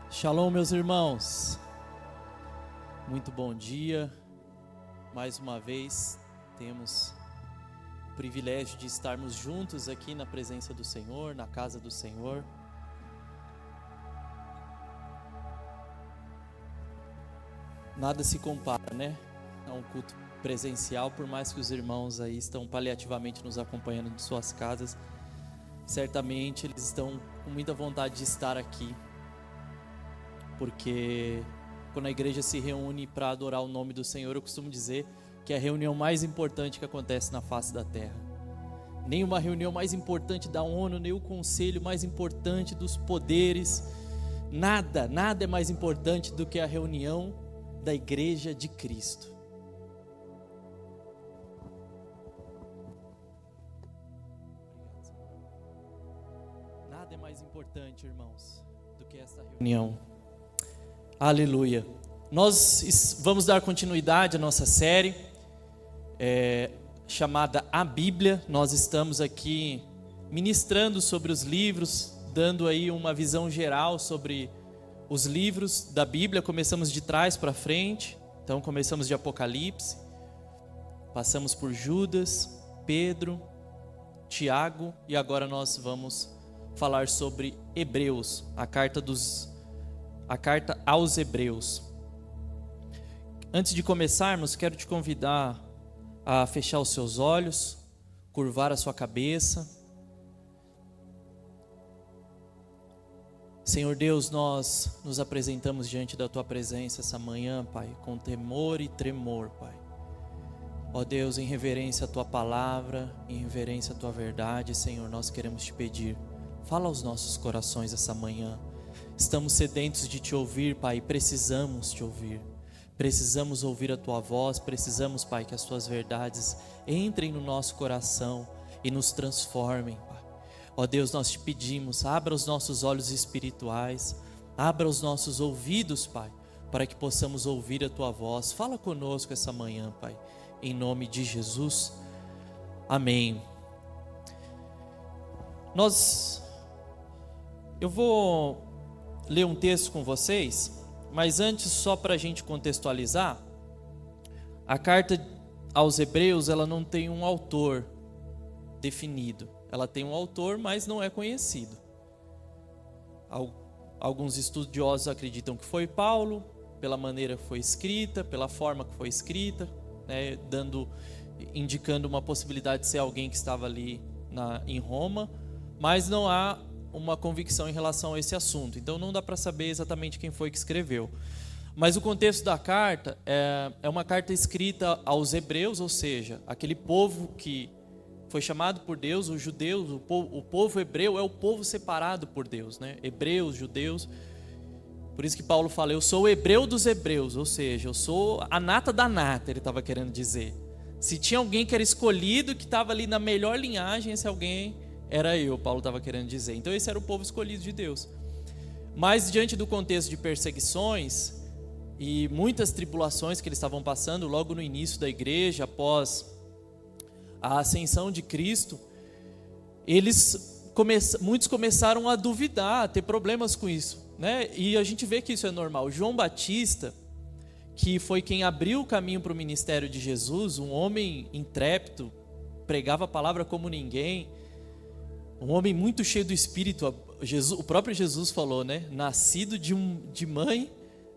Shalom, meus irmãos, muito bom dia. Mais uma vez temos o privilégio de estarmos juntos aqui na presença do Senhor, na casa do Senhor. Nada se compara, né, a um culto presencial, por mais que os irmãos aí estão paliativamente nos acompanhando de suas casas. Certamente eles estão com muita vontade de estar aqui, porque quando a igreja se reúne para adorar o nome do Senhor, eu costumo dizer que é a reunião mais importante que acontece na face da terra. Nem uma reunião mais importante da ONU, nem o conselho mais importante dos poderes, nada é mais importante do que a reunião da igreja de Cristo. Nada é mais importante, irmãos, do que essa reunião. Aleluia. Nós vamos dar continuidade à nossa série chamada A Bíblia. Nós estamos aqui ministrando sobre os livros, dando aí uma visão geral sobre os livros da Bíblia. Começamos de trás para frente, então começamos de Apocalipse, passamos por Judas, Pedro, Tiago e agora nós vamos falar sobre Hebreus, a carta aos Hebreus. Antes de começarmos, quero te convidar a fechar os seus olhos, curvar a sua cabeça. Senhor Deus, nós nos apresentamos diante da Tua presença essa manhã, Pai, com temor e tremor, Pai. Ó Deus, em reverência à Tua palavra, em reverência à Tua verdade, Senhor, nós queremos te pedir, fala aos nossos corações essa manhã. Estamos sedentos de te ouvir, Pai, precisamos te ouvir. Precisamos ouvir a Tua voz, precisamos, Pai, que as Tuas verdades entrem no nosso coração e nos transformem, Pai. Ó Deus, nós te pedimos, abra os nossos olhos espirituais, abra os nossos ouvidos, Pai, para que possamos ouvir a Tua voz. Fala conosco essa manhã, Pai, em nome de Jesus. Amém. Eu vou ler um texto com vocês, mas antes, só para a gente contextualizar, a carta aos Hebreus, ela não tem um autor definido. Ela tem um autor, mas não é conhecido. Alguns estudiosos acreditam que foi Paulo, pela maneira que foi escrita, pela forma que foi escrita, né, indicando uma possibilidade de ser alguém que estava ali em Roma, mas não há uma convicção em relação a esse assunto, então não dá para saber exatamente quem foi que escreveu. Mas o contexto da carta é uma carta escrita aos hebreus, ou seja, aquele povo que foi chamado por Deus, os judeus, o povo hebreu é o povo separado por Deus, né? Hebreus, judeus. Por isso que Paulo fala, eu sou o hebreu dos hebreus, ou seja, eu sou a nata da nata, ele estava querendo dizer. Se tinha alguém que era escolhido, que estava ali na melhor linhagem, esse alguém era eu, Paulo estava querendo dizer. Então esse era o povo escolhido de Deus. Mas diante do contexto de perseguições e muitas tribulações que eles estavam passando logo no início da igreja, após a ascensão de Cristo, muitos começaram a duvidar, a ter problemas com isso, né? E a gente vê que isso é normal. João Batista, que foi quem abriu o caminho para o ministério de Jesus, um homem intrépido, pregava a palavra como ninguém, um homem muito cheio do Espírito. O próprio Jesus falou, né? Nascido de mãe,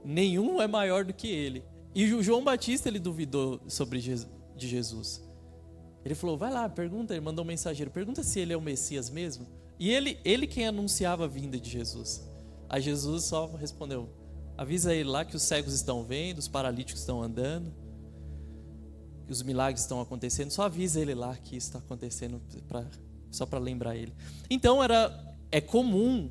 nenhum é maior do que ele. E o João Batista, ele duvidou de Jesus. Ele falou, vai lá, pergunta, ele mandou um mensageiro, pergunta se ele é o Messias mesmo. E ele quem anunciava a vinda de Jesus. Aí Jesus só respondeu, avisa ele lá que os cegos estão vendo, os paralíticos estão andando, que os milagres estão acontecendo, só avisa ele lá que isso está acontecendo só para lembrar ele. Então é comum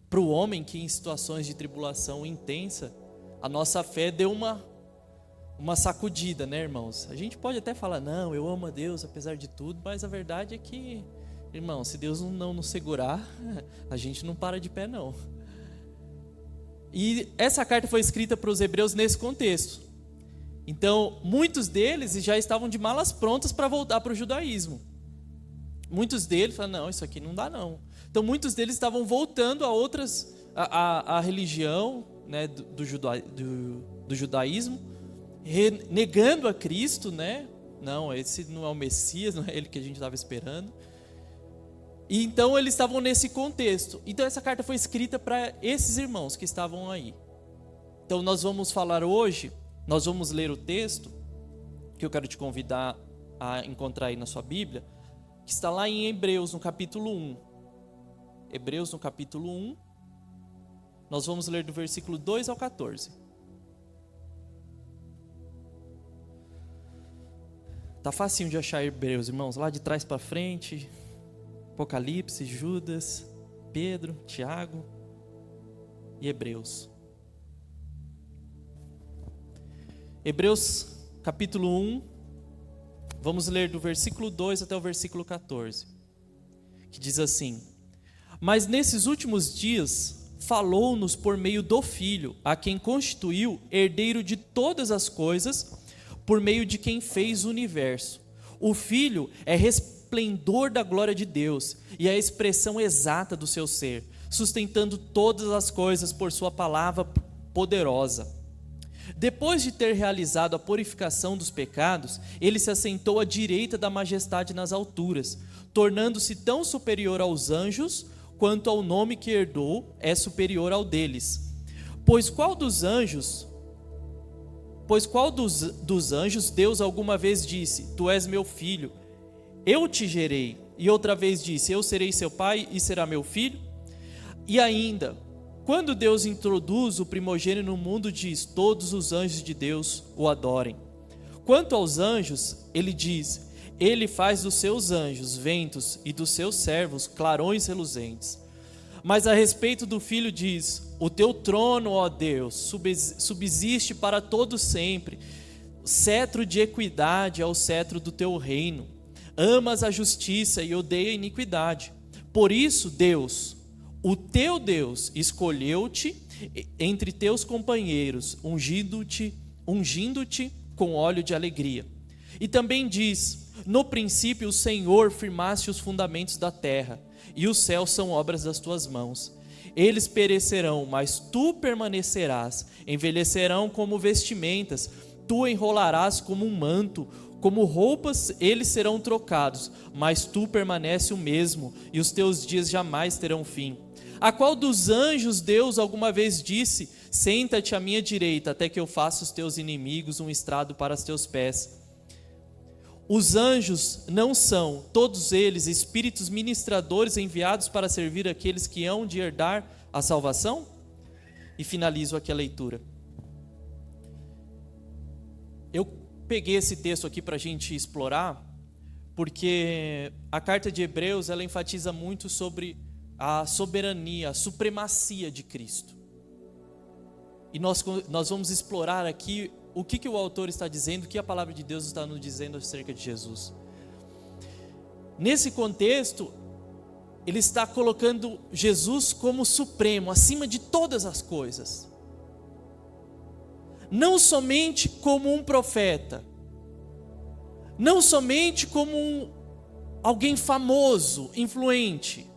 para o homem que em situações de tribulação intensa, a nossa fé deu uma sacudida, né, irmãos? A gente pode até falar, não, eu amo a Deus apesar de tudo, mas a verdade é que, irmão, se Deus não nos segurar, a gente não para de pé, não. E essa carta foi escrita para os hebreus nesse contexto. Então, muitos deles já estavam de malas prontas para voltar para o judaísmo. Muitos deles falaram, não, isso aqui não dá não. Então muitos deles estavam voltando a outras a religião, né, do judaísmo, negando a Cristo, né? Não, esse não é o Messias, não é ele que a gente estava esperando. E então eles estavam nesse contexto. Então essa carta foi escrita para esses irmãos que estavam aí. Então nós vamos falar hoje, nós vamos ler o texto, que eu quero te convidar a encontrar aí na sua Bíblia, que está lá em Hebreus, no capítulo 1. Hebreus, no capítulo 1, nós vamos ler do versículo 2 ao 14. Tá facinho de achar Hebreus, irmãos, lá de trás para frente, Apocalipse, Judas, Pedro, Tiago e Hebreus. Hebreus capítulo 1, vamos ler do versículo 2 até o versículo 14, que diz assim: Mas nesses últimos dias falou-nos por meio do Filho, a quem constituiu herdeiro de todas as coisas, por meio de quem fez o universo. O Filho é resplendor da glória de Deus e a expressão exata do seu ser, sustentando todas as coisas por sua palavra poderosa. Depois de ter realizado a purificação dos pecados, ele se assentou à direita da majestade nas alturas, tornando-se tão superior aos anjos, quanto ao nome que herdou é superior ao deles. Pois qual dos anjos Deus alguma vez disse: Tu és meu filho, eu te gerei, e outra vez disse: Eu serei seu pai e será meu filho? E ainda, quando Deus introduz o primogênito no mundo, diz: Todos os anjos de Deus o adorem. Quanto aos anjos, ele diz: Ele faz dos seus anjos ventos e dos seus servos clarões reluzentes. Mas a respeito do Filho diz: O teu trono, ó Deus, subsiste para todo sempre. Cetro de equidade é o cetro do teu reino. Amas a justiça e odeia a iniquidade. Por isso, Deus, o teu Deus, escolheu-te entre teus companheiros, ungindo-te com óleo de alegria. E também diz: No princípio o Senhor firmaste os fundamentos da terra, e os céus são obras das tuas mãos. Eles perecerão, mas tu permanecerás, envelhecerão como vestimentas, tu enrolarás como um manto, como roupas eles serão trocados, mas tu permanece o mesmo, e os teus dias jamais terão fim. A qual dos anjos Deus alguma vez disse: Senta-te à minha direita, até que eu faça os teus inimigos um estrado para os teus pés? Os anjos não são, todos eles, espíritos ministradores enviados para servir aqueles que hão de herdar a salvação? E finalizo aqui a leitura. Eu peguei esse texto aqui para a gente explorar, porque a carta de Hebreus, ela enfatiza muito sobre a soberania, a supremacia de Cristo. E nós vamos explorar aqui o que o autor está dizendo, o que a palavra de Deus está nos dizendo acerca de Jesus. Nesse contexto, ele está colocando Jesus como supremo, acima de todas as coisas. Não somente como um profeta, não somente como alguém famoso, influente,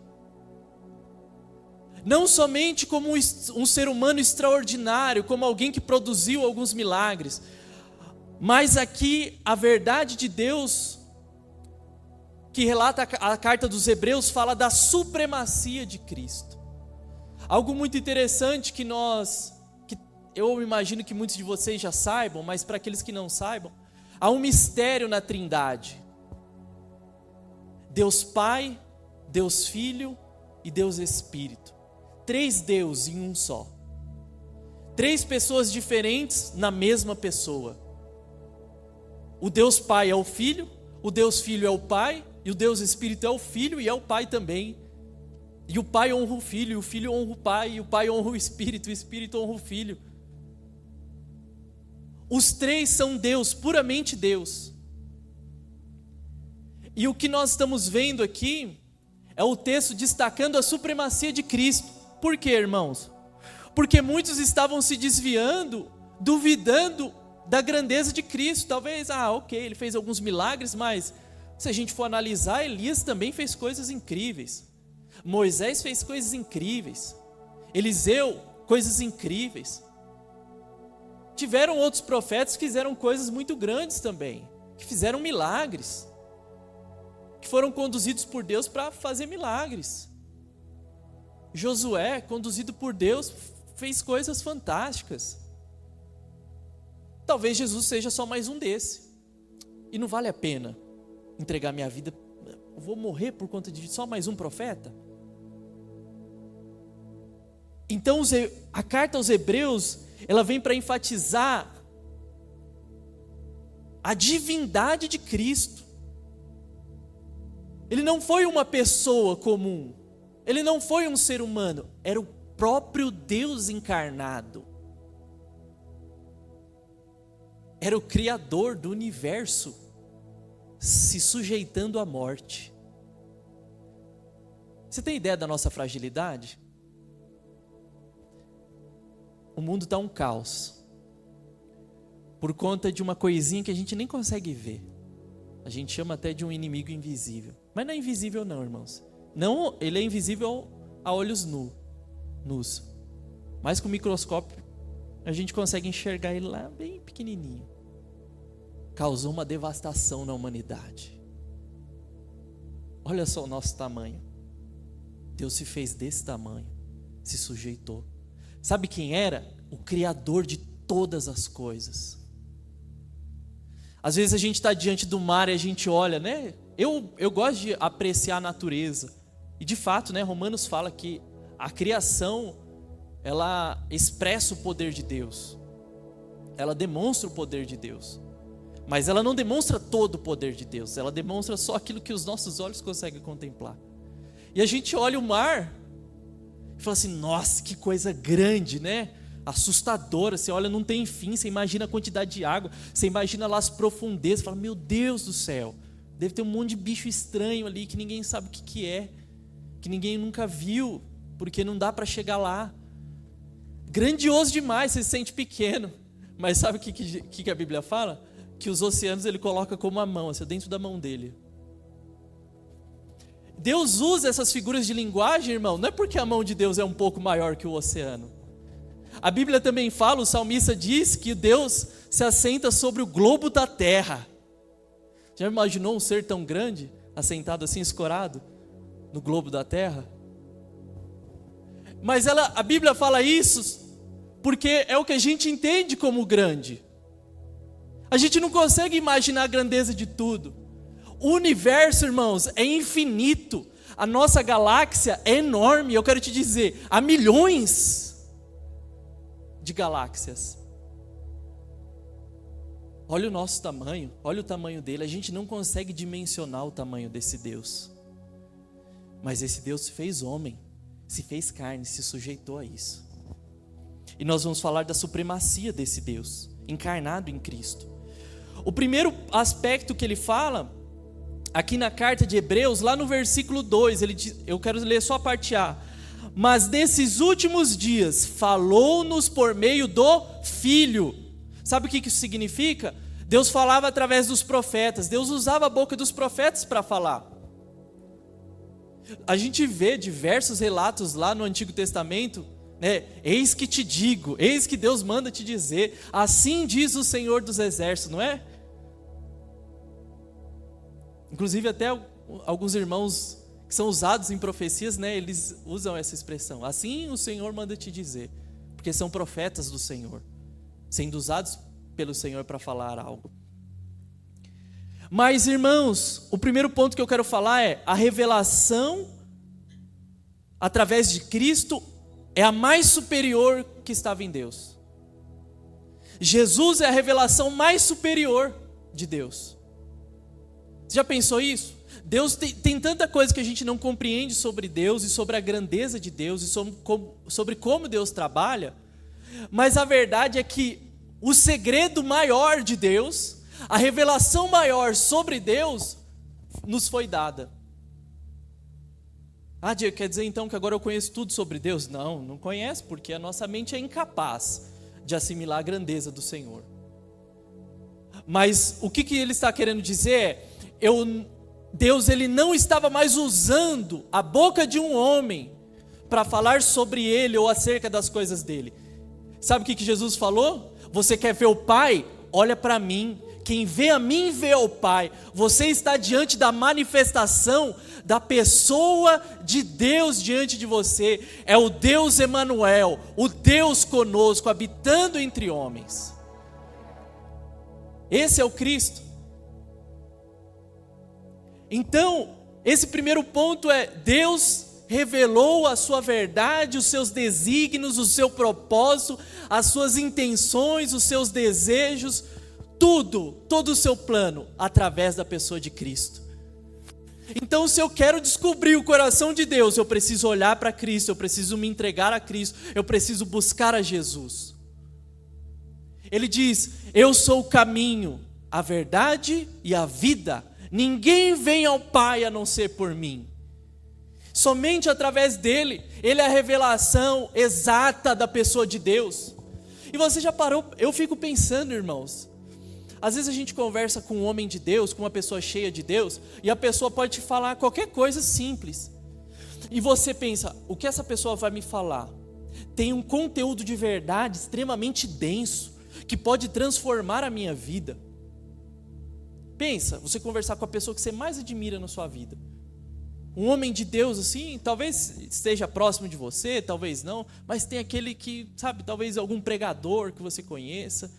não somente como um ser humano extraordinário, como alguém que produziu alguns milagres, mas aqui a verdade de Deus, que relata a carta dos Hebreus, fala da supremacia de Cristo. Algo muito interessante que eu imagino que muitos de vocês já saibam, mas para aqueles que não saibam, há um mistério na Trindade: Deus Pai, Deus Filho e Deus Espírito. 3 deuses em um só. 3 pessoas diferentes na mesma pessoa. O Deus Pai é o Filho, o Deus Filho é o Pai, e o Deus Espírito é o Filho e é o Pai também. E o Pai honra o Filho, e o Filho honra o Pai, e o Pai honra o Espírito honra o Filho. Os 3 são Deus, puramente Deus. E o que nós estamos vendo aqui é o texto destacando a supremacia de Cristo. Por quê, irmãos? Porque muitos estavam se desviando, duvidando da grandeza de Cristo. Talvez, ok, ele fez alguns milagres, mas se a gente for analisar, Elias também fez coisas incríveis. Moisés fez coisas incríveis. Eliseu, coisas incríveis. Tiveram outros profetas que fizeram coisas muito grandes também, que fizeram milagres, que foram conduzidos por Deus para fazer milagres. Josué, conduzido por Deus, fez coisas fantásticas. Talvez Jesus seja só mais um desse. E não vale a pena entregar minha vida. Eu vou morrer por conta de só mais um profeta? Então a carta aos Hebreus, ela vem para enfatizar a divindade de Cristo. Ele não foi uma pessoa comum. Ele não foi um ser humano. Era o próprio Deus encarnado. Era o Criador do universo, se sujeitando à morte. Você tem ideia da nossa fragilidade? O mundo está um caos, por conta de uma coisinha que a gente nem consegue ver. A gente chama até de um inimigo invisível. Mas não é invisível não, irmãos. Não, ele é invisível a olhos nus. Mas com o microscópio a gente consegue enxergar ele lá bem pequenininho. Causou uma devastação na humanidade. Olha só o nosso tamanho. Deus se fez desse tamanho, se sujeitou. Sabe quem era? O Criador de todas as coisas. Às vezes a gente está diante do mar e a gente olha, né? Eu gosto de apreciar a natureza. E de fato, né, Romanos fala que a criação, ela expressa o poder de Deus. Ela demonstra o poder de Deus. Mas ela não demonstra todo o poder de Deus. Ela demonstra só aquilo que os nossos olhos conseguem contemplar. E a gente olha o mar e fala assim, nossa, que coisa grande, né? Assustadora, você olha, não tem fim, você imagina a quantidade de água, você imagina lá as profundezas, fala, meu Deus do céu, deve ter um monte de bicho estranho ali, que ninguém sabe o que é, que ninguém nunca viu, porque não dá para chegar lá. Grandioso demais, você se sente pequeno, mas sabe o que a Bíblia fala? Que os oceanos ele coloca como a mão, assim, dentro da mão dele. Deus usa essas figuras de linguagem, irmão, não é porque a mão de Deus é um pouco maior que o oceano. A Bíblia também fala, o salmista diz que Deus se assenta sobre o globo da terra. Já imaginou um ser tão grande, assentado assim, escorado, no globo da terra? Mas a Bíblia fala isso porque é o que a gente entende como grande. A gente não consegue imaginar a grandeza de tudo. O universo, irmãos, é infinito. A nossa galáxia é enorme. Eu quero te dizer, há milhões de galáxias. Olha o nosso tamanho, olha o tamanho dele. A gente não consegue dimensionar o tamanho desse Deus. Mas esse Deus se fez homem, se fez carne, se sujeitou a isso. E nós vamos falar da supremacia desse Deus, encarnado em Cristo. O primeiro aspecto que ele fala, aqui na carta de Hebreus, lá no versículo 2, ele diz, eu quero ler só a parte A. Mas nesses últimos dias, falou-nos por meio do Filho. Sabe o que isso significa? Deus falava através dos profetas, Deus usava a boca dos profetas para falar. A gente vê diversos relatos lá no Antigo Testamento, né? Eis que te digo, eis que Deus manda te dizer, assim diz o Senhor dos Exércitos, não é? Inclusive até alguns irmãos que são usados em profecias, né, eles usam essa expressão, assim o Senhor manda te dizer, porque são profetas do Senhor, sendo usados pelo Senhor para falar algo. Mas irmãos, o primeiro ponto que eu quero falar é, a revelação através de Cristo é a mais superior que estava em Deus. Jesus é a revelação mais superior de Deus. Você já pensou isso? Deus tem tanta coisa que a gente não compreende sobre Deus e sobre a grandeza de Deus e sobre como Deus trabalha, mas a verdade é que o segredo maior de Deus, a revelação maior sobre Deus, nos foi dada. Ah, Diego, quer dizer então que agora eu conheço tudo sobre Deus? Não, não conhece, porque a nossa mente é incapaz de assimilar a grandeza do Senhor. Mas o que ele está querendo dizer é, Deus ele não estava mais usando a boca de um homem para falar sobre ele ou acerca das coisas dele. Sabe o que Jesus falou? Você quer ver o Pai? Olha para mim. Quem vê a mim vê ao Pai. Você está diante da manifestação da pessoa de Deus diante de você. É o Deus Emanuel, o Deus conosco, habitando entre homens. Esse é o Cristo. Então, esse primeiro ponto é: Deus revelou a sua verdade, os seus desígnios, o seu propósito, as suas intenções, os seus desejos, todo o seu plano, através da pessoa de Cristo. Então, se eu quero descobrir o coração de Deus, eu preciso olhar para Cristo, eu preciso me entregar a Cristo, eu preciso buscar a Jesus. Ele diz: eu sou o caminho, a verdade e a vida. Ninguém vem ao Pai a não ser por mim. Somente através dele, ele é a revelação exata da pessoa de Deus. E você já parou? Eu fico pensando, irmãos, às vezes a gente conversa com um homem de Deus, com uma pessoa cheia de Deus, e a pessoa pode te falar qualquer coisa simples. E você pensa: o que essa pessoa vai me falar? Tem um conteúdo de verdade extremamente denso, que pode transformar a minha vida. Pensa, você conversar com a pessoa que você mais admira na sua vida. Um homem de Deus assim, talvez esteja próximo de você, talvez não, mas tem aquele que, sabe, talvez algum pregador que você conheça.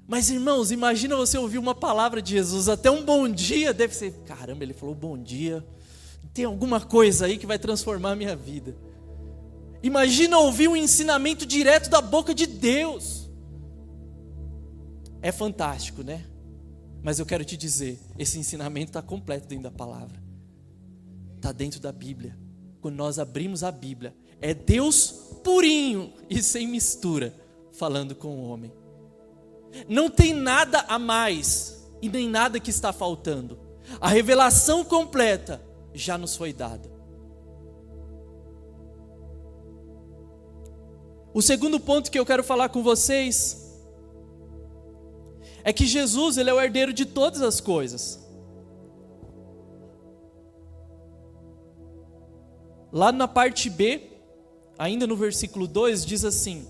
Mas irmãos, imagina você ouvir uma palavra de Jesus, até um bom dia, deve ser: caramba, ele falou bom dia, tem alguma coisa aí que vai transformar a minha vida. Imagina ouvir um ensinamento direto da boca de Deus. É fantástico, né? Mas eu quero te dizer, esse ensinamento está completo dentro da palavra. Está dentro da Bíblia. Quando nós abrimos a Bíblia, é Deus purinho e sem mistura, falando com o homem. Não tem nada a mais e nem nada que está faltando. A revelação completa já nos foi dada. O segundo ponto que eu quero falar com vocês é que Jesus, ele é o herdeiro de todas as coisas. Lá na parte B, ainda no versículo 2, diz assim: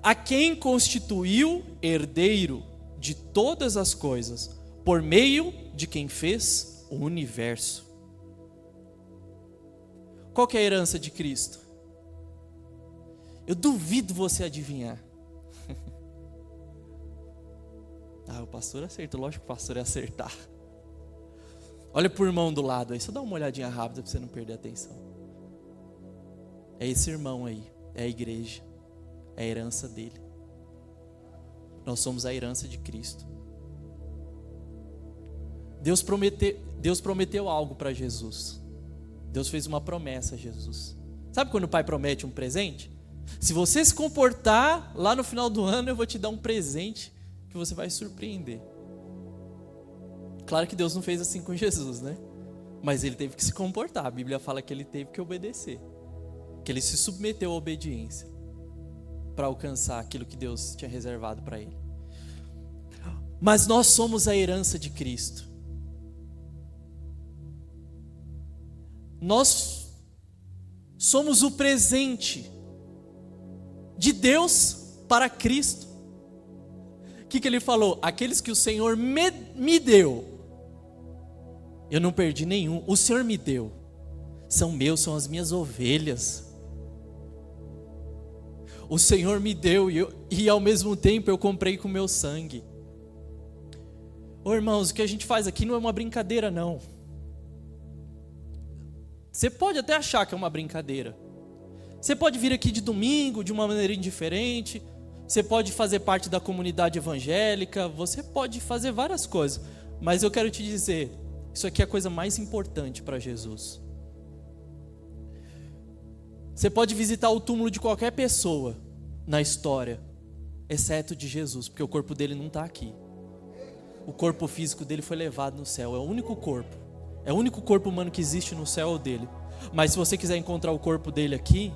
a quem constituiu herdeiro de todas as coisas, por meio de quem fez o universo. Qual que é a herança de Cristo? Eu duvido você adivinhar. O pastor acertou, lógico que o pastor ia acertar. Olha para o irmão do lado aí, só dá uma olhadinha rápida para você não perder a atenção. É esse irmão aí, é a igreja, é a herança dele. Nós somos a herança de Cristo. Deus prometeu algo para Jesus. Deus fez uma promessa a Jesus. Sabe quando o pai promete um presente? Se você se comportar, lá no final do ano eu vou te dar um presente que você vai surpreender. Claro que Deus não fez assim com Jesus, né? Mas ele teve que se comportar. A Bíblia fala que ele teve que obedecer, que ele se submeteu à obediência para alcançar aquilo que Deus tinha reservado para ele. Mas nós somos a herança de Cristo. Nós somos o presente de Deus para Cristo. O que ele falou? Aqueles que o Senhor me deu, eu não perdi nenhum, o Senhor me deu, são meus, são as minhas ovelhas. O Senhor me deu e ao mesmo tempo eu comprei com o meu sangue. Irmãos, o que a gente faz aqui não é uma brincadeira não. Você pode até achar que é uma brincadeira. Você pode vir aqui de domingo de uma maneira indiferente, você pode fazer parte da comunidade evangélica, você pode fazer várias coisas, mas eu quero te dizer, isso aqui é a coisa mais importante para Jesus. Você pode visitar o túmulo de qualquer pessoa na história, exceto de Jesus, porque o corpo dele não está aqui. O corpo físico dele foi levado no céu, é o único corpo. É o único corpo humano que existe no céu, é o dele. Mas se você quiser encontrar o corpo dele aqui,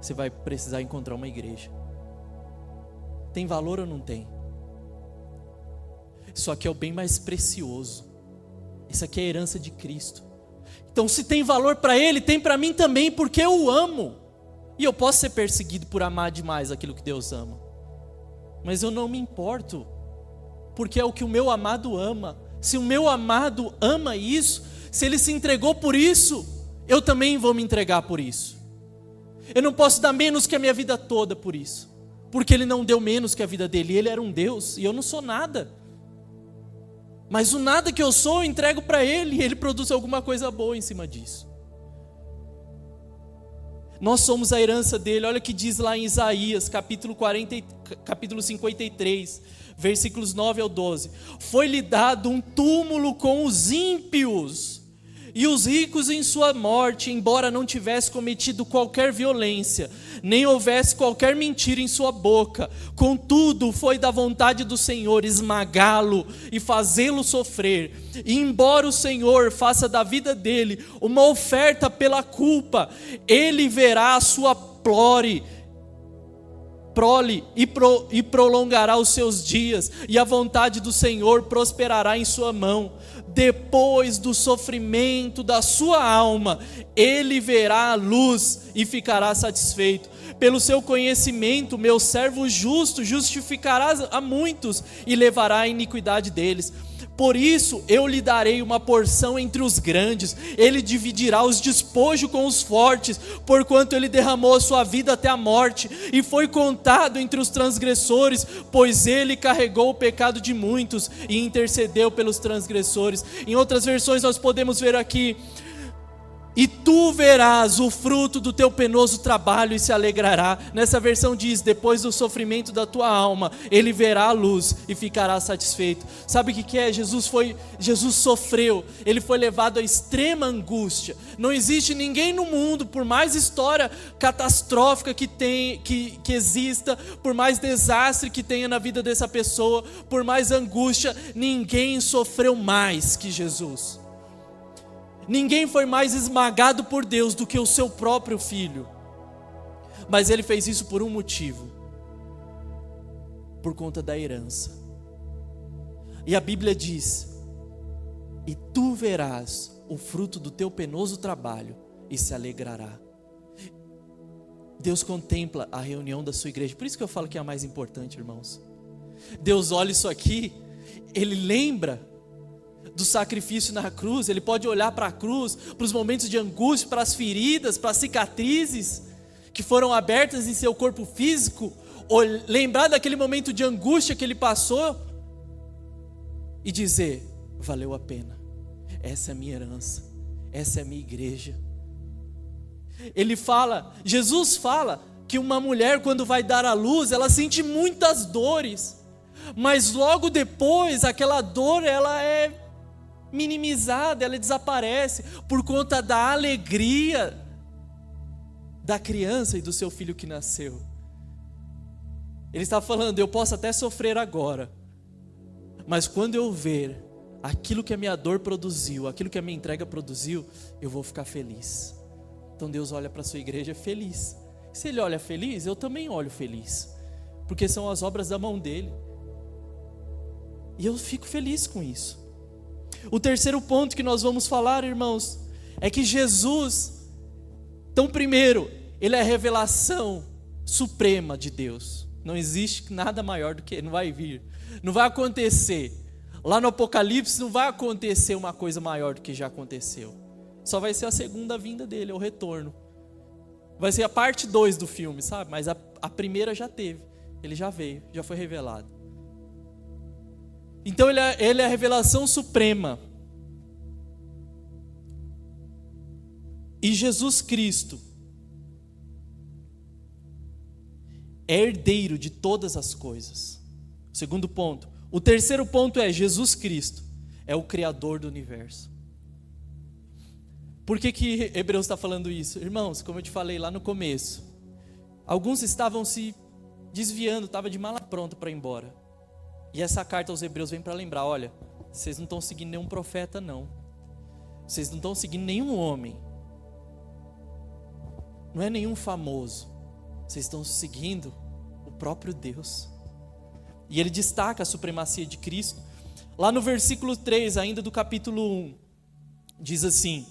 você vai precisar encontrar uma igreja. Tem valor ou não tem? Isso aqui é o bem mais precioso. Isso aqui é a herança de Cristo. Então, se tem valor para ele, tem para mim também, porque eu o amo. E eu posso ser perseguido por amar demais aquilo que Deus ama. Mas eu não me importo, porque é o que o meu amado ama. Se o meu amado ama isso, se ele se entregou por isso, eu também vou me entregar por isso. Eu não posso dar menos que a minha vida toda por isso, porque ele não deu menos que a vida dele. Ele era um Deus e eu não sou nada. Mas o nada que eu sou, eu entrego para ele, e ele produz alguma coisa boa em cima disso. Nós somos a herança dele. Olha o que diz lá em Isaías, capítulo 53, versículos 9 ao 12. Foi-lhe dado um túmulo com os ímpios, e os ricos em sua morte, embora não tivesse cometido qualquer violência, nem houvesse qualquer mentira em sua boca. Contudo, foi da vontade do Senhor esmagá-lo e fazê-lo sofrer. E embora o Senhor faça da vida dele uma oferta pela culpa, ele verá a sua prole e prolongará os seus dias, e a vontade do Senhor prosperará em sua mão. Depois do sofrimento da sua alma, ele verá a luz e ficará satisfeito. Pelo seu conhecimento, meu servo justo justificará a muitos e levará a iniquidade deles. Por isso eu lhe darei uma porção entre os grandes, ele dividirá os despojos com os fortes, porquanto ele derramou a sua vida até a morte, e foi contado entre os transgressores, pois ele carregou o pecado de muitos, e intercedeu pelos transgressores. Em outras versões nós podemos ver aqui: e tu verás o fruto do teu penoso trabalho e se alegrará. Nessa versão diz: depois do sofrimento da tua alma, ele verá a luz e ficará satisfeito. Sabe o que é? Jesus sofreu, ele foi levado à extrema angústia. Não existe ninguém no mundo, por mais história catastrófica que exista, por mais desastre que tenha na vida dessa pessoa, por mais angústia, ninguém sofreu mais que Jesus. Ninguém foi mais esmagado por Deus do que o seu próprio filho. Mas ele fez isso por um motivo: por conta da herança. E a Bíblia diz: e tu verás o fruto do teu penoso trabalho e se alegrará. Deus contempla a reunião da sua igreja. Por isso que eu falo que é a mais importante, irmãos. Deus olha isso aqui, ele lembra do sacrifício na cruz. Ele pode olhar para a cruz, para os momentos de angústia, para as feridas, para as cicatrizes que foram abertas em seu corpo físico, lembrar daquele momento de angústia que ele passou e dizer: valeu a pena, essa é a minha herança, essa é a minha igreja. Jesus fala que uma mulher, quando vai dar à luz, ela sente muitas dores, mas logo depois aquela dor ela é minimizada, ela desaparece por conta da alegria da criança e do seu filho que nasceu. Ele está falando: eu posso até sofrer agora, mas quando eu ver aquilo que a minha dor produziu, aquilo que a minha entrega produziu, eu vou ficar feliz. Então Deus olha para a sua igreja feliz. Se Ele olha feliz, eu também olho feliz, porque são as obras da mão dEle, e eu fico feliz com isso. O terceiro ponto que nós vamos falar, irmãos, é que Jesus, então primeiro, Ele é a revelação suprema de Deus. Não existe nada maior do que Ele, não vai vir, não vai acontecer. Lá no Apocalipse não vai acontecer uma coisa maior do que já aconteceu. Só vai ser a segunda vinda dEle, o retorno. Vai ser a parte 2 do filme, sabe? Mas a primeira já teve, Ele já veio, já foi revelado. Então ele é a revelação suprema. E Jesus Cristo é herdeiro de todas as coisas. Segundo ponto. O terceiro ponto é: Jesus Cristo é o Criador do universo. Por que Hebreus está falando isso? Irmãos, como eu te falei lá no começo, alguns estavam se desviando, estavam de mala pronta para ir embora. E essa carta aos Hebreus vem para lembrar: olha, vocês não estão seguindo nenhum profeta não, vocês não estão seguindo nenhum homem, não é nenhum famoso, vocês estão seguindo o próprio Deus. E ele destaca a supremacia de Cristo. Lá no versículo 3 ainda do capítulo 1, diz assim: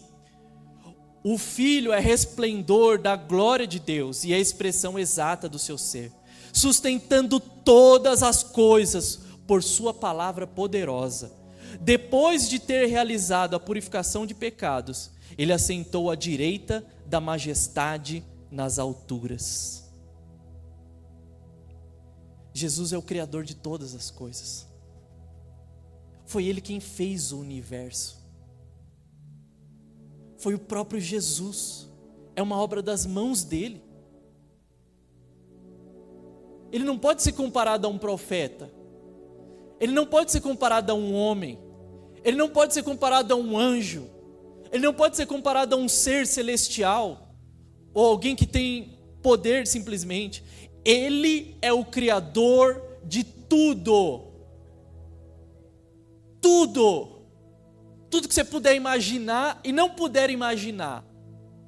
O Filho é resplendor da glória de Deus e é a expressão exata do seu ser, sustentando todas as coisas por sua palavra poderosa. Depois de ter realizado a purificação de pecados, ele assentou à direita da majestade nas alturas. Jesus é o Criador de todas as coisas. Foi Ele quem fez o universo. Foi o próprio Jesus. É uma obra das mãos dele. Ele não pode ser comparado a um profeta. Ele não pode ser comparado a um homem. Ele não pode ser comparado a um anjo. Ele não pode ser comparado a um ser celestial, ou alguém que tem poder simplesmente. Ele é o Criador de tudo. Tudo. Tudo que você puder imaginar e não puder imaginar,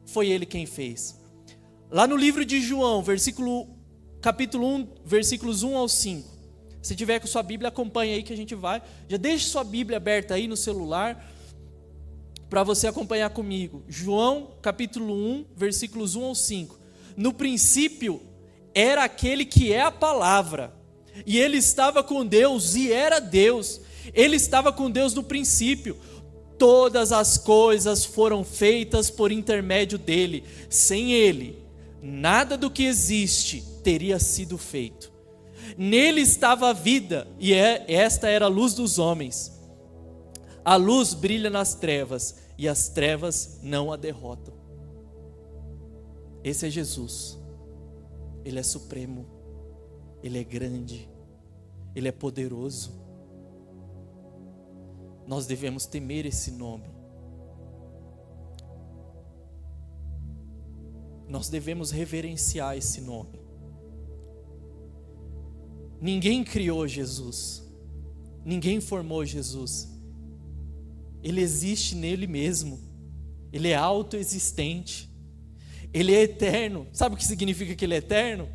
foi Ele quem fez. Lá no livro de João, capítulo 1, versículos 1 ao 5. Se tiver com sua Bíblia, acompanha aí que a gente vai. Já deixe sua Bíblia aberta aí no celular, para você acompanhar comigo. João, capítulo 1, versículos 1 ao 5. No princípio, era aquele que é a palavra, e ele estava com Deus, e era Deus. Ele estava com Deus no princípio. Todas as coisas foram feitas por intermédio dele. Sem ele, nada do que existe teria sido feito. Nele estava a vida, e esta era a luz dos homens. A luz brilha nas trevas, e as trevas não a derrotam. Esse é Jesus. Ele é supremo, Ele é grande, Ele é poderoso. Nós devemos temer esse nome. Nós devemos reverenciar esse nome. Ninguém criou Jesus, ninguém formou Jesus. Ele existe nele mesmo. Ele é autoexistente. Ele é eterno. Sabe o que significa que ele é eterno?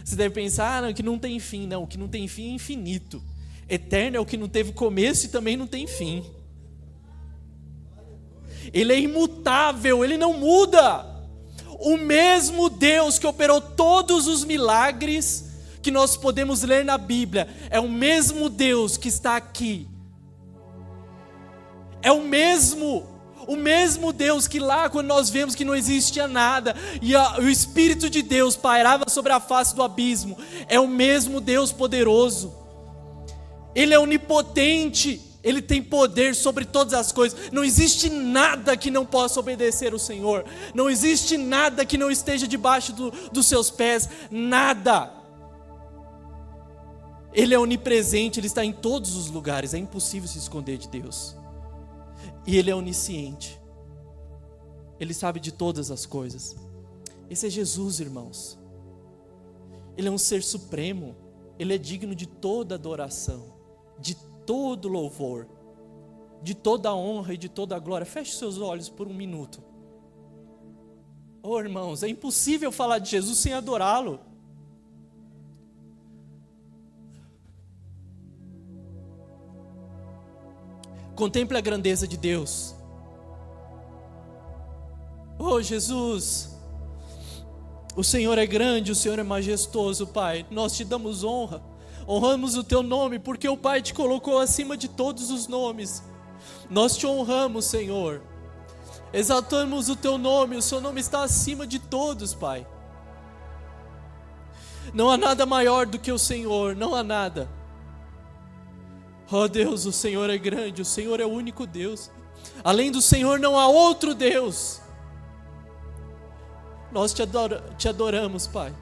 Você deve pensar, não, que não tem fim. Não, o que não tem fim é infinito. Eterno é o que não teve começo e também não tem fim. Ele é imutável, ele não muda. O mesmo Deus que operou todos os milagres que nós podemos ler na Bíblia, é o mesmo Deus que está aqui. É o mesmo Deus que lá, quando nós vemos que não existia nada, e o Espírito de Deus pairava sobre a face do abismo, é o mesmo Deus poderoso. Ele é onipotente, Ele tem poder sobre todas as coisas. Não existe nada que não possa obedecer o Senhor. Não existe nada que não esteja debaixo dos seus pés. Nada. Ele é onipresente, Ele está em todos os lugares. É impossível se esconder de Deus. E Ele é onisciente. Ele sabe de todas as coisas. Esse é Jesus, irmãos. Ele é um ser supremo. Ele é digno de toda adoração, de todo louvor, de toda honra e de toda glória. Feche seus olhos por um minuto. Oh, irmãos, é impossível falar de Jesus sem adorá-lo. Contemple a grandeza de Deus. Oh, Jesus, o Senhor é grande, o Senhor é majestoso, Pai. Nós te damos honra. Honramos o teu nome, porque o Pai te colocou acima de todos os nomes. Nós te honramos, Senhor. Exaltamos o teu nome, o seu nome está acima de todos, Pai. Não há nada maior do que o Senhor, não há nada. Oh Deus, o Senhor é grande, o Senhor é o único Deus. Além do Senhor não há outro Deus. Nós te adoramos, Pai,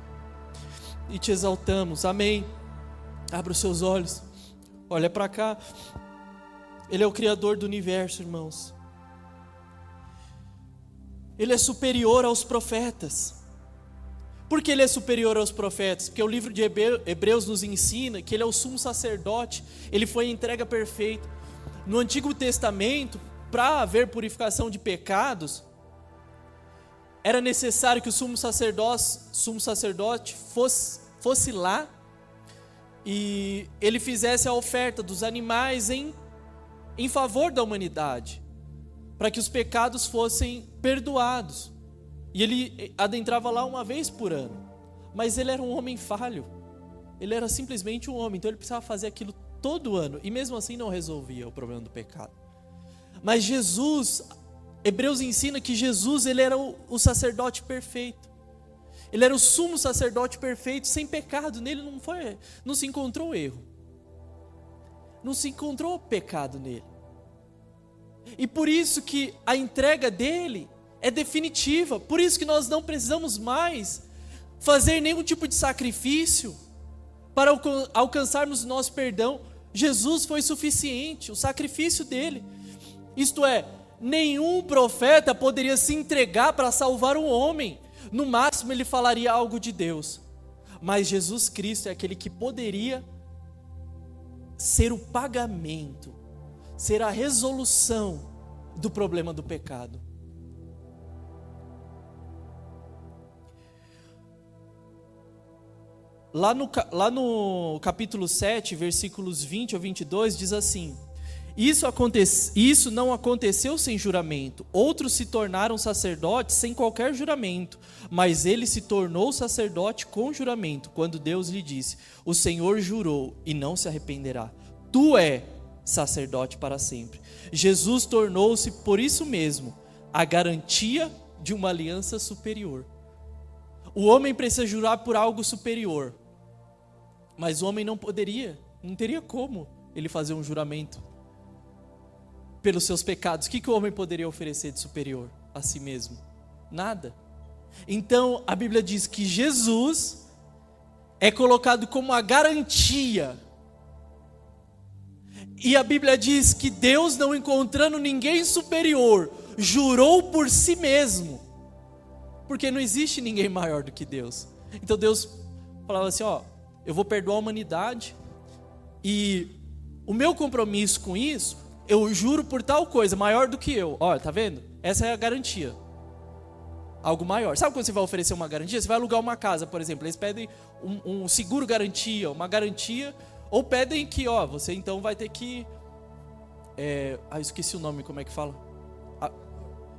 e te exaltamos, amém. Abra os seus olhos, olha para cá. Ele é o Criador do universo, irmãos. Ele é superior aos profetas. Por que ele é superior aos profetas? Porque o livro de Hebreus nos ensina que ele é o sumo sacerdote. Ele foi a entrega perfeita. No Antigo Testamento, para haver purificação de pecados, era necessário que o sumo sacerdote fosse lá e ele fizesse a oferta dos animais em favor da humanidade. para que os pecados fossem perdoados. E ele adentrava lá uma vez por ano. Mas ele era um homem falho. Ele era simplesmente um homem, então ele precisava fazer aquilo todo ano. E mesmo assim não resolvia o problema do pecado. Mas Jesus, Hebreus ensina que Jesus, ele era o sacerdote perfeito. Ele era o sumo sacerdote perfeito, sem pecado. Nele não se encontrou erro. Não se encontrou pecado nele. E por isso que a entrega dele é definitiva. Por isso que nós não precisamos mais fazer nenhum tipo de sacrifício para alcançarmos o nosso perdão. Jesus foi suficiente, o sacrifício dele. Isto é, nenhum profeta poderia se entregar para salvar um homem. No máximo ele falaria algo de Deus. Mas Jesus Cristo é aquele que poderia ser o pagamento, ser a resolução do problema do pecado. Lá no capítulo 7, versículos 20 ao 22, diz assim: Isso não aconteceu sem juramento. Outros se tornaram sacerdotes sem qualquer juramento, mas ele se tornou sacerdote com juramento, quando Deus lhe disse: O Senhor jurou e não se arrependerá. Tu és sacerdote para sempre. Jesus tornou-se, por isso mesmo, a garantia de uma aliança superior. O homem precisa jurar por algo superior, mas o homem não teria como ele fazer um juramento pelos seus pecados. O que o homem poderia oferecer de superior a si mesmo? Nada. Então a Bíblia diz que Jesus é colocado como a garantia. E a Bíblia diz que Deus, não encontrando ninguém superior, jurou por si mesmo. Porque não existe ninguém maior do que Deus. Então Deus falava assim: eu vou perdoar a humanidade, e o meu compromisso com isso, eu juro por tal coisa, maior do que eu. Olha, tá vendo? Essa é a garantia. Algo maior. Sabe quando você vai oferecer uma garantia? Você vai alugar uma casa, por exemplo. Eles pedem um seguro garantia, uma garantia, ou pedem que, você então vai ter que... eu esqueci o nome, como é que fala?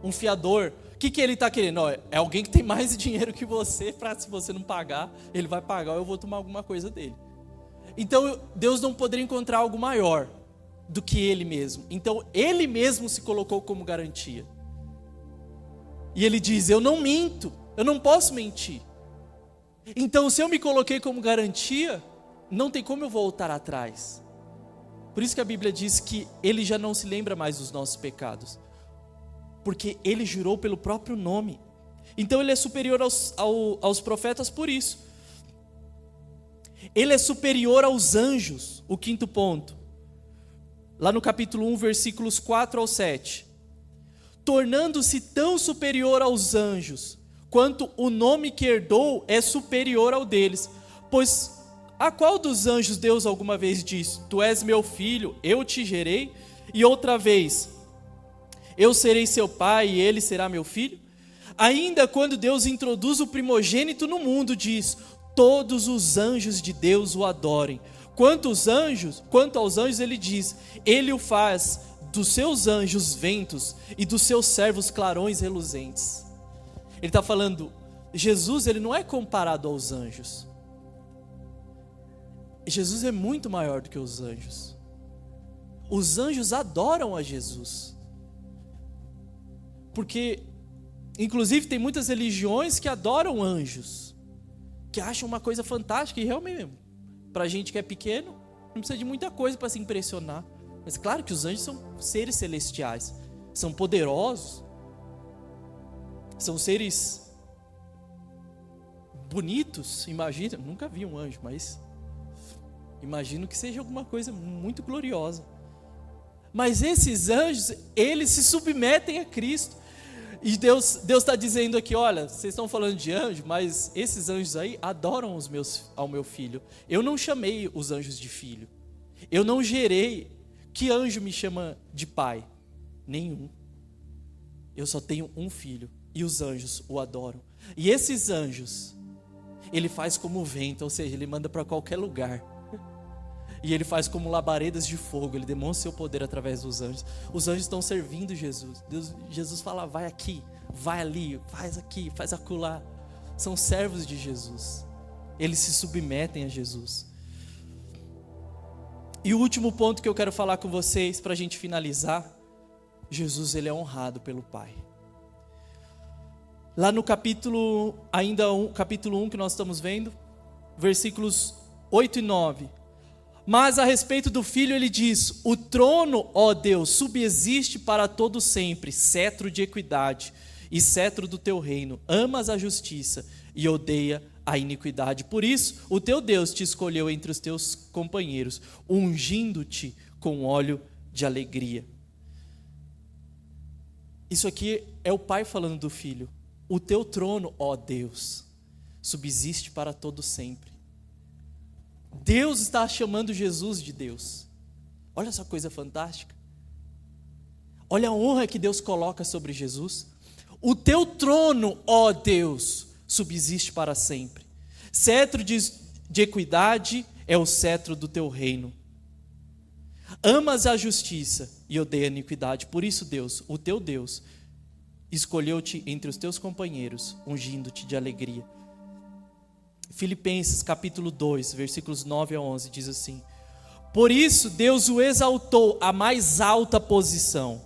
Um fiador. O que ele está querendo? É alguém que tem mais dinheiro que você, para se você não pagar, ele vai pagar ou eu vou tomar alguma coisa dele. Então Deus não poderia encontrar algo maior do que ele mesmo. Então ele mesmo se colocou como garantia. E ele diz: eu não minto, eu não posso mentir. Então se eu me coloquei como garantia, não tem como eu voltar atrás. Por isso que a Bíblia diz que ele já não se lembra mais dos nossos pecados, porque ele jurou pelo próprio nome. Então ele é superior aos profetas por isso. Ele é superior aos anjos. O quinto ponto, lá no capítulo 1, versículos 4 ao 7. Tornando-se tão superior aos anjos, quanto o nome que herdou é superior ao deles. Pois a qual dos anjos Deus alguma vez disse: Tu és meu filho, eu te gerei? E outra vez: Eu serei seu pai e ele será meu filho? Ainda quando Deus introduz o primogênito no mundo, diz: Todos os anjos de Deus o adorem. Quanto aos anjos, ele diz: Ele o faz dos seus anjos ventos e dos seus servos clarões reluzentes. Ele está falando, Jesus, ele não é comparado aos anjos. Jesus é muito maior do que os anjos. Os anjos adoram a Jesus. Porque, inclusive, tem muitas religiões que adoram anjos, que acham uma coisa fantástica, e realmente, para a gente que é pequeno, não precisa de muita coisa para se impressionar. Mas claro que os anjos são seres celestiais, são poderosos, são seres bonitos. Imagina, nunca vi um anjo, mas imagino que seja alguma coisa muito gloriosa. Mas esses anjos, eles se submetem a Cristo. E Deus está dizendo aqui: olha, vocês estão falando de anjo, mas esses anjos aí adoram ao meu filho. Eu não chamei os anjos de filho. Eu não gerei. Que anjo me chama de pai? Nenhum. Eu só tenho um filho. E os anjos o adoram. E esses anjos, ele faz como o vento, ou seja, ele manda para qualquer lugar. E ele faz como labaredas de fogo, ele demonstra seu poder através dos anjos. Os anjos estão servindo Jesus. Jesus fala, vai aqui, vai ali, faz aqui, faz acolá. São servos de Jesus. Eles se submetem a Jesus. E o último ponto que eu quero falar com vocês, para a gente finalizar, Jesus, ele é honrado pelo Pai. Lá no capítulo 1 que nós estamos vendo, versículos 8 e 9. Mas a respeito do Filho ele diz, o trono, ó Deus, subsiste para todo sempre, cetro de equidade e cetro do teu reino. Amas a justiça e odeia a iniquidade. Por isso, o teu Deus te escolheu entre os teus companheiros, ungindo-te com óleo de alegria. Isso aqui é o Pai falando do Filho. O teu trono, ó Deus, subsiste para todo sempre. Deus está chamando Jesus de Deus. Olha essa coisa fantástica. Olha a honra que Deus coloca sobre Jesus. O teu trono, ó Deus, subsiste para sempre. Cetro de equidade é o cetro do teu reino. Amas a justiça e odeia a iniquidade. Por isso, Deus, o teu Deus, escolheu-te entre os teus companheiros, ungindo-te de alegria. Filipenses capítulo 2, versículos 9 a 11, diz assim: por isso Deus o exaltou à mais alta posição,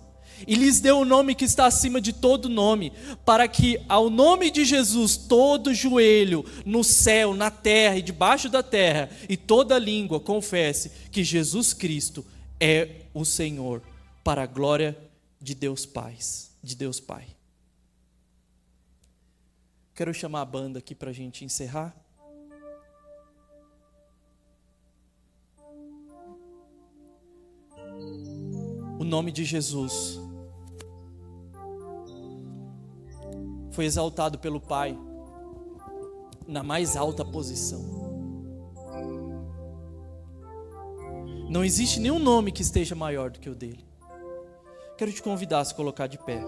e lhes deu o nome que está acima de todo nome, para que ao nome de Jesus todo joelho no céu, na terra e debaixo da terra, e toda língua confesse que Jesus Cristo é o Senhor, para a glória de Deus Pai. Quero chamar a banda aqui para a gente encerrar. O nome de Jesus foi exaltado pelo Pai na mais alta posição. Não existe nenhum nome que esteja maior do que o dele. Quero te convidar a se colocar de pé.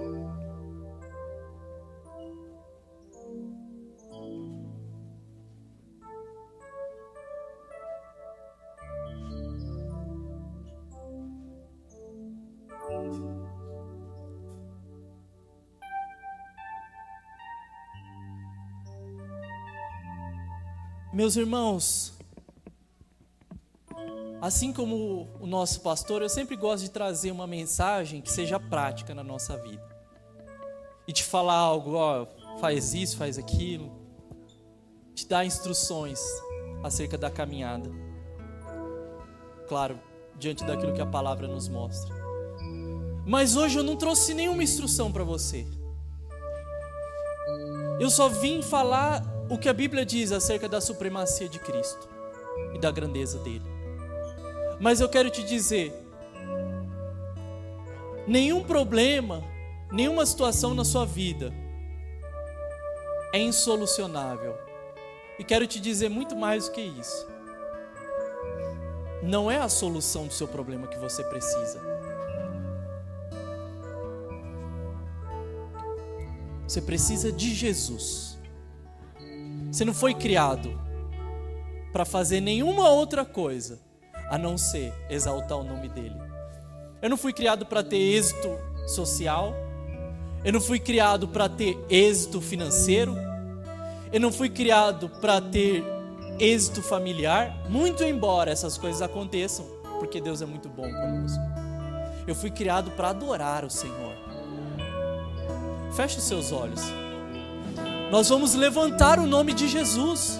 Meus irmãos, assim como o nosso pastor, eu sempre gosto de trazer uma mensagem que seja prática na nossa vida. E te falar algo, ó, faz isso, faz aquilo. Te dar instruções acerca da caminhada. Claro, diante daquilo que a palavra nos mostra. Mas hoje eu não trouxe nenhuma instrução para você. Eu só vim falar o que a Bíblia diz acerca da supremacia de Cristo e da grandeza dele. Mas eu quero te dizer, nenhum problema, nenhuma situação na sua vida é insolucionável. E quero te dizer muito mais do que isso. Não é a solução do seu problema que você precisa. Você precisa de Jesus. Você não foi criado para fazer nenhuma outra coisa a não ser exaltar o nome dele. Eu não fui criado para ter êxito social. Eu não fui criado para ter êxito financeiro. Eu não fui criado para ter êxito familiar, muito embora essas coisas aconteçam, porque Deus é muito bom conosco. Eu fui criado para adorar o Senhor. Feche os seus olhos. Nós vamos levantar o nome de Jesus.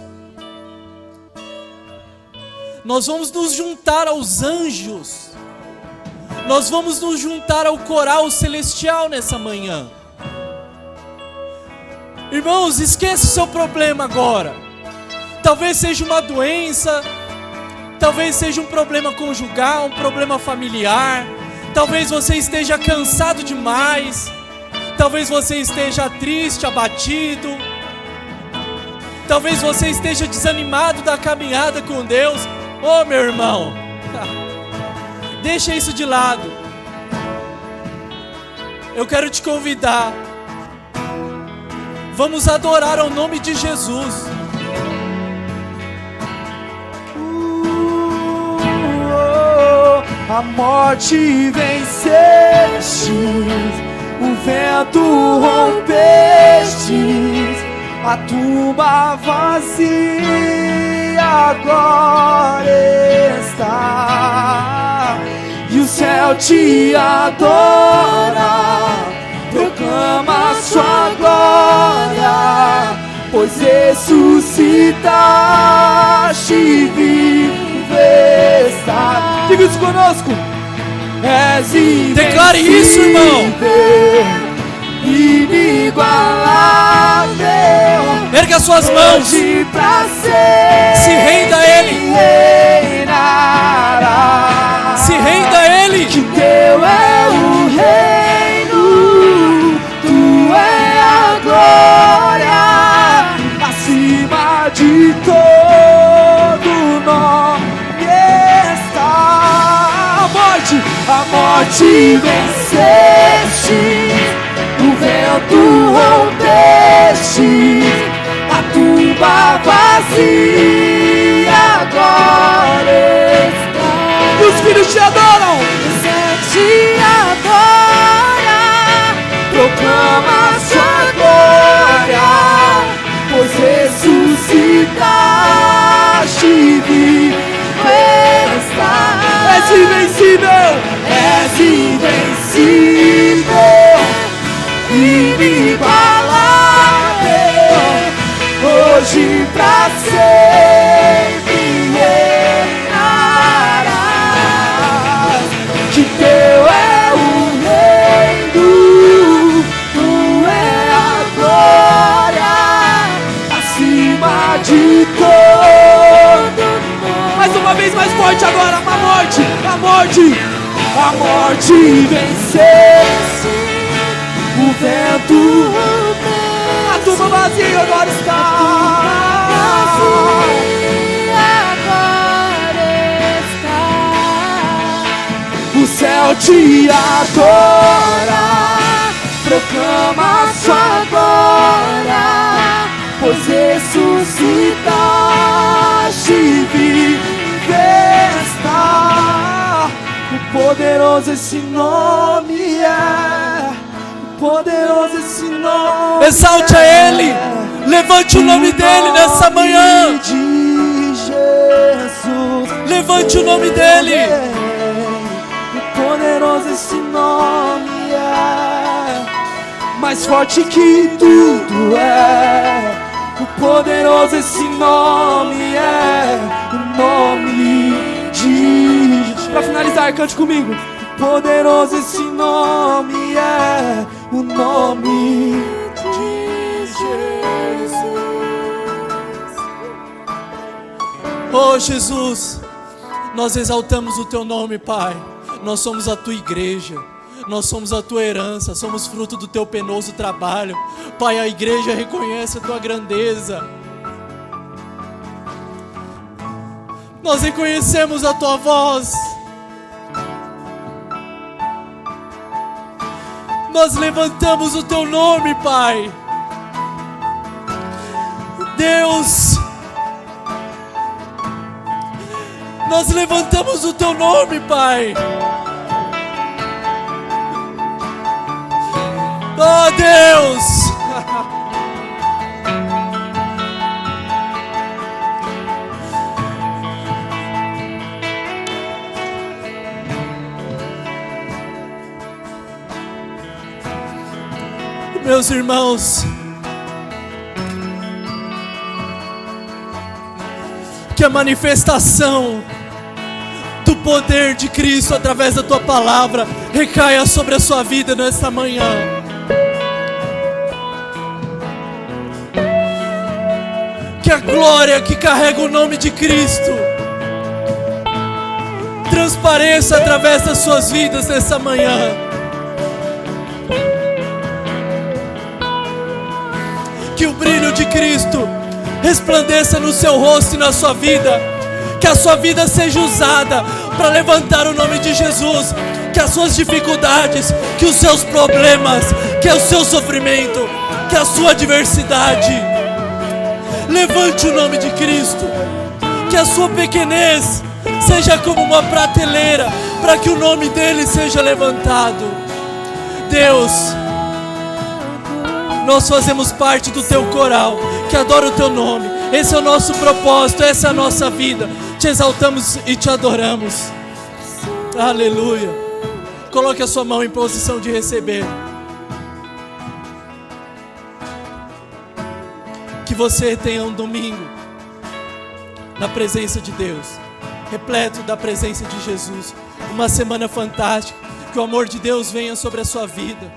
Nós vamos nos juntar aos anjos. Nós vamos nos juntar ao coral celestial nessa manhã. Irmãos, esqueça o seu problema agora. Talvez seja uma doença, talvez seja um problema conjugal, um problema familiar. Talvez você esteja cansado demais. Talvez você esteja triste, abatido. Talvez você esteja desanimado da caminhada com Deus. Oh, meu irmão, deixa isso de lado. Eu quero te convidar. Vamos adorar ao nome de Jesus. a morte venceste, o vento rompeste, a tumba vazia agora está, e o céu te adora, proclama sua glória, pois ressuscitaste e vivo está. Diga isso conosco. És invencível, declare isso, irmão. Inigualável, erga suas mãos, hoje pra se renda a Ele, reinará. se renda a Ele. Que teu é o reino, tu é a glória, acima de todo nome está. A morte venceste, o vento rompeste, a tumba vazia agora está. E os filhos te adoram, te adora, proclama sua glória, pois ressuscitaste e vivo está. És invencível, és invencível, inigualável, hoje pra sempre reinarás. Que teu é o reino, tu é a glória, acima de todo. Mais uma vez, mais forte agora, a morte venceu-se, o vento, a tumba vazia agora está. O céu te adora, proclama sua glória, pois ressuscitaste e vive está. O poderoso esse nome é, o poderoso esse nome. Exalte a Ele, levante o nome dEle nessa manhã. De Jesus, levante o nome dEle. O poderoso esse nome é, mais forte que tudo é. O poderoso esse nome é, o nome de Jesus. Pra finalizar, cante comigo. O poderoso esse nome é, o nome de Jesus. Oh Jesus, nós exaltamos o Teu nome, Pai. Nós somos a Tua igreja, nós somos a Tua herança, somos fruto do Teu penoso trabalho. Pai, a igreja reconhece a Tua grandeza. Nós reconhecemos a Tua voz. Nós levantamos o Teu nome, Pai. Deus, nós levantamos o Teu nome, Pai. Oh Deus, meus irmãos, que a manifestação do poder de Cristo através da Tua palavra recaia sobre a sua vida nesta manhã. Que a glória que carrega o nome de Cristo transpareça através das suas vidas nessa manhã. Que o brilho de Cristo resplandeça no seu rosto e na sua vida. Que a sua vida seja usada para levantar o nome de Jesus. Que as suas dificuldades, que os seus problemas, que o seu sofrimento, que a sua adversidade, levante o nome de Cristo. Que a sua pequenez seja como uma prateleira para que o nome dele seja levantado. Deus, nós fazemos parte do teu coral que adora o teu nome. Esse é o nosso propósito, essa é a nossa vida. Te exaltamos e te adoramos. Aleluia. Coloque a sua mão em posição de receber. Que você tenha um domingo na presença de Deus, repleto da presença de Jesus. Uma semana fantástica. Que o amor de Deus venha sobre a sua vida.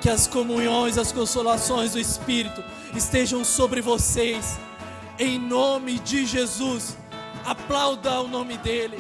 Que as comunhões, as consolações do Espírito estejam sobre vocês. Em nome de Jesus. Aplauda o nome dele.